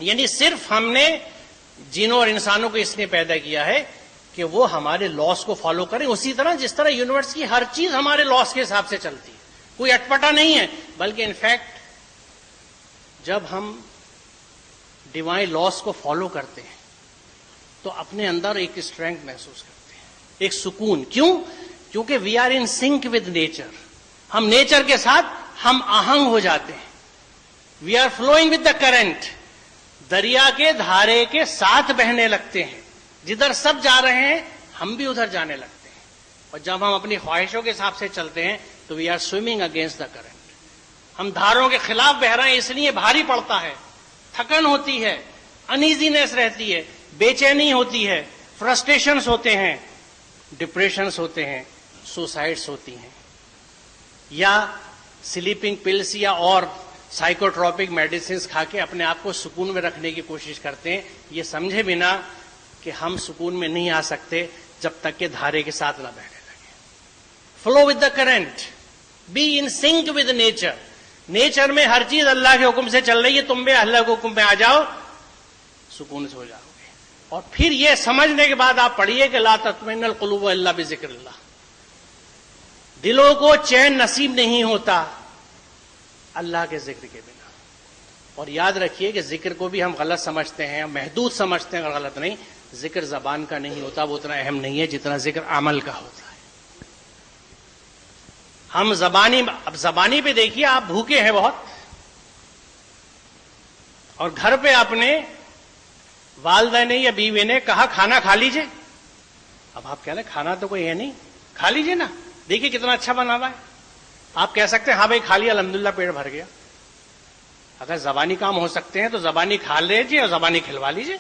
یعنی صرف ہم نے جنوں اور انسانوں کو اس لیے پیدا کیا ہے کہ وہ ہمارے لاس کو فالو کریں، اسی طرح جس طرح یونیورس کی ہر چیز ہمارے لاس کے حساب سے چلتی ہے، کوئی اٹپٹا نہیں ہے، بلکہ انفیکٹ جب ہم ڈیوائن لاس کو فالو کرتے ہیں تو اپنے اندر ایک اسٹرینتھ محسوس کرتے ہیں، ایک سکون. کیونکہ we are in sync with nature, ہم نیچر کے ساتھ ہم آہنگ ہو جاتے ہیں. We are flowing with the current, دریا کے دھارے کے ساتھ بہنے لگتے ہیں، جدھر سب جا رہے ہیں ہم بھی ادھر جانے لگتے ہیں. اور جب ہم اپنی خواہشوں کے حساب سے چلتے ہیں تو we are swimming against the current. ہم دھاروں کے خلاف بہ رہے ہیں، اس لیے بھاری پڑتا ہے، تھکن ہوتی ہے، انیزینس رہتی ہے، بے چینی ہوتی ہے، فرسٹریشنز ہوتے ہیں، ڈپریشنز ہوتے ہیں، سوسائڈس ہوتی ہیں، یا سلیپنگ پلس یا اور سائیکوٹروپک میڈیسنز کھا کے اپنے آپ کو سکون میں رکھنے کی کوشش کرتے ہیں، یہ سمجھے بنا کہ ہم سکون میں نہیں آ سکتے جب تک کہ دھارے کے ساتھ نہ بہنے لگے. Flow with the current, be in sync with nature. Nature میں ہر چیز اللہ کے حکم سے چل رہی ہے، تم بھی اللہ کے حکم میں آ جاؤ، سکون سے ہو جاؤ گے. اور پھر یہ سمجھنے کے بعد آپ پڑھیے کہ لا تطمئن القلوب الا بذکر اللہ. دلوں کو چین نصیب نہیں ہوتا اللہ کے ذکر کے بنا. اور یاد رکھیے کہ ذکر کو بھی ہم غلط سمجھتے ہیں، محدود سمجھتے ہیں، غلط نہیں. ذکر زبان کا نہیں ہوتا، وہ اتنا اہم نہیں ہے جتنا ذکر عمل کا ہوتا ہے. ہم زبانی پہ دیکھیے، آپ بھوکے ہیں بہت اور گھر پہ اپنے والدہ نے یا بیوی نے کہا کھانا کھا لیجئے. اب آپ کہہ رہے ہیں کھانا تو کوئی ہے نہیں، کھا لیجئے نا، دیکھیے کتنا اچھا بنا ہوا ہے. آپ کہہ سکتے ہیں ہاں بھائی کھا لیا، الحمدللہ پیٹ بھر گیا. اگر زبانی کام ہو سکتے ہیں تو زبانی کھا لیجیے اور زبانی کھلوا لیجیے.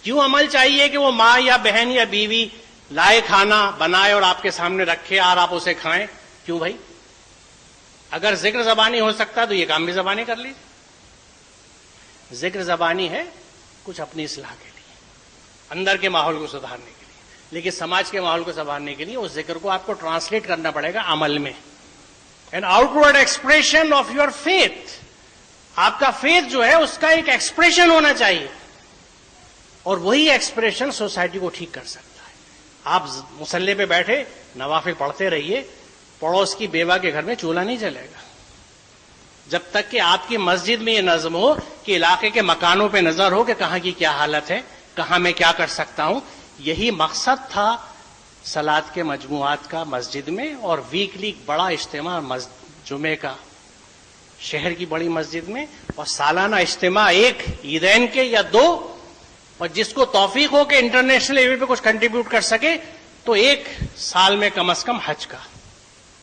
کیوں عمل چاہیے کہ وہ ماں یا بہن یا بیوی لائے کھانا بنائے اور آپ کے سامنے رکھے اور آپ اسے کھائیں؟ کیوں بھائی؟ اگر ذکر زبانی ہو سکتا تو یہ کام بھی زبانی کر لیجیے. ذکر زبانی ہے کچھ اپنی اصلاح کے لیے، اندر کے ماحول کو سدھارنے کے لیے، لیکن سماج کے ماحول کو سنبھالنے کے لیے اس ذکر کو آپ کو ٹرانسلیٹ کرنا پڑے گا عمل میں. An outward expression of your faith. آپ کا فیتھ جو ہے اس کا ایک ایکسپریشن ہونا چاہیے، اور وہی ایکسپریشن سوسائٹی کو ٹھیک کر سکتا ہے. آپ مصلی پہ بیٹھے نوافل پڑھتے رہیے، پڑوس کی بیوہ کے گھر میں چولہا نہیں جلے گا جب تک کہ آپ کی مسجد میں یہ نظم ہو کہ علاقے کے مکانوں پہ نظر ہو کہ کہاں کی کیا حالت ہے، کہاں میں کیا کر سکتا ہوں. یہی مقصد تھا صلاۃ کے مجموعات کا مسجد میں، اور ویکلی بڑا اجتماع جمعے کا شہر کی بڑی مسجد میں، اور سالانہ اجتماع ایک عیدین کے یا دو، اور جس کو توفیق ہو کہ انٹرنیشنل لیول پہ کچھ کنٹریبیوٹ کر سکے تو ایک سال میں کم از کم حج کا.